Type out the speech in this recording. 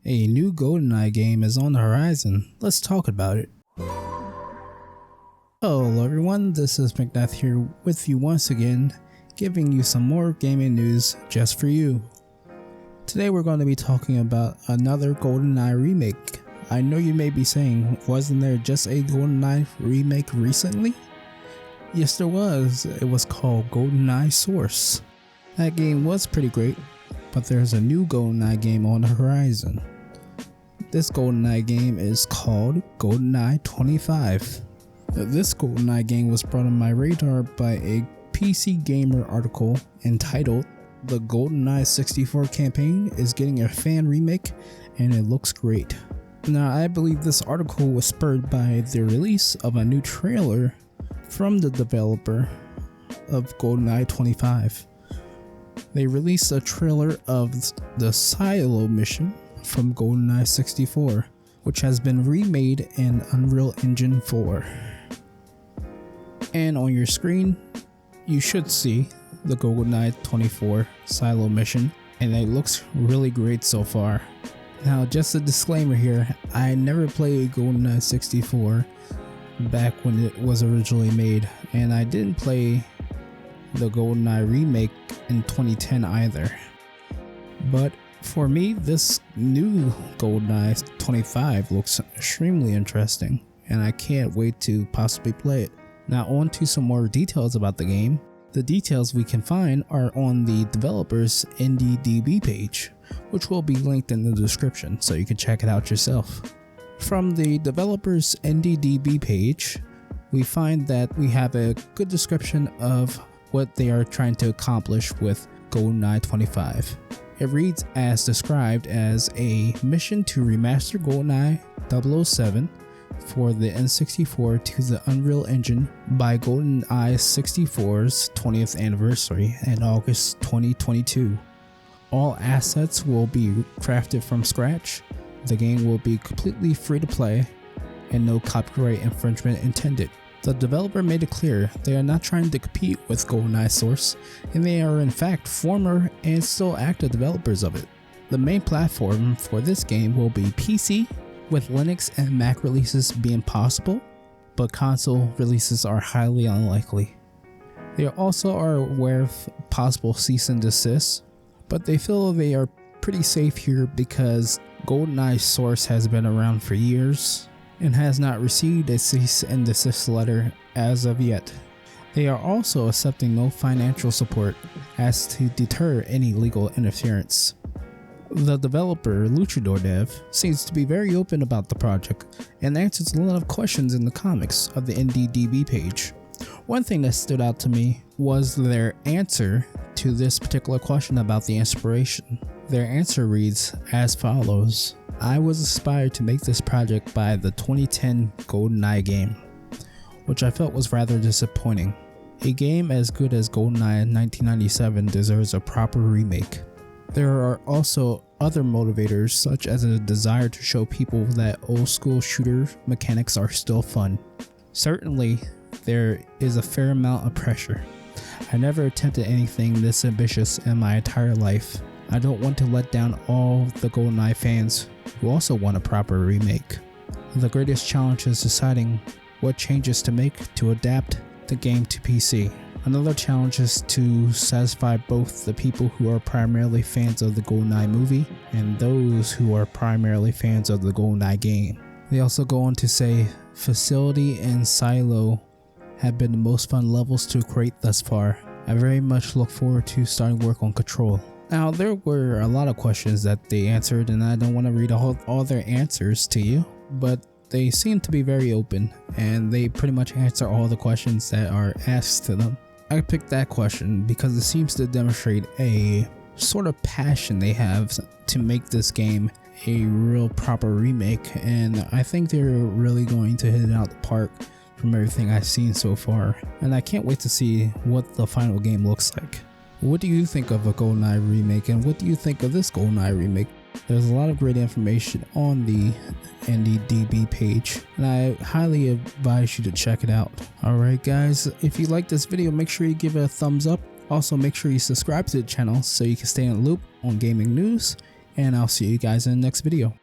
A new GoldenEye game is on the horizon. Let's talk about it. Hello everyone, this is McNeth here with you once again, giving you some more gaming news just for you. Today we're going to be talking about another GoldenEye remake. I know you may be saying, wasn't there just a GoldenEye remake recently? Yes there was. It was called GoldenEye Source. That game was pretty great, but there's a new GoldenEye game on the horizon. This GoldenEye game is called GoldenEye 25. This GoldenEye game was brought on my radar by a PC Gamer article entitled "The GoldenEye 64 campaign is getting a fan remake and it looks great." Now I believe this article was spurred by the release of a new trailer from the developer of GoldenEye 25. They released a trailer of the silo mission from GoldenEye 64, which has been remade in Unreal Engine 4. And on your screen, you should see the GoldenEye 24 silo mission, and it looks really great so far. Now, just a disclaimer here, I never played GoldenEye 64 back when it was originally made, and I didn't play the GoldenEye remake in 2010 either. But for me, this new GoldenEye 25 looks extremely interesting, and I can't wait to possibly play it. Now on to some more details about the game. The details we can find are on the developer's NDDB page, which will be linked in the description so you can check it out yourself. From the developer's NDDB page, we find that we have a good description of what they are trying to accomplish with GoldenEye 25. It reads as described as a mission to remaster GoldenEye 007 for the N64 to the Unreal Engine by GoldenEye 64's 20th anniversary in August 2022. All assets will be crafted from scratch. The game will be completely free to play and no copyright infringement intended. The developer made it clear they are not trying to compete with GoldenEye Source, and they are in fact former and still active developers of it. The main platform for this game will be PC, with Linux and Mac releases being possible, but console releases are highly unlikely. They also are aware of possible cease and desist, but they feel they are pretty safe here because GoldenEye Source has been around for years and has not received a cease and desist letter as of yet. They are also accepting no financial support as to deter any legal interference. The developer, Luchador Dev, seems to be very open about the project and answers a lot of questions in the comics of the NDDB page. One thing that stood out to me was their answer to this particular question about the inspiration. Their answer reads as follows: I was inspired to make this project by the 2010 GoldenEye game, which I felt was rather disappointing. A game as good as GoldenEye 1997 deserves a proper remake. There are also other motivators, such as a desire to show people that old school shooter mechanics are still fun. Certainly, there is a fair amount of pressure. I never attempted anything this ambitious in my entire life. I don't want to let down all the GoldenEye fans who also want a proper remake. The greatest challenge is deciding what changes to make to adapt the game to PC. Another challenge is to satisfy both the people who are primarily fans of the GoldenEye movie and those who are primarily fans of the GoldenEye game. They also go on to say, facility and silo have been the most fun levels to create thus far. I very much look forward to starting work on Control. Now, there were a lot of questions that they answered, and I don't want to read all their answers to you, but they seem to be very open, and they pretty much answer all the questions that are asked to them. I picked that question because it seems to demonstrate a sort of passion they have to make this game a real proper remake, and I think they're really going to hit it out the park from everything I've seen so far, and I can't wait to see what the final game looks like. What do you think of a GoldenEye remake, and what do you think of this GoldenEye remake? There's a lot of great information on the NDDB page, and I highly advise you to check it out. Alright guys, if you like this video, make sure you give it a thumbs up. Also make sure you subscribe to the channel so you can stay in the loop on gaming news and I'll see you guys in the next video.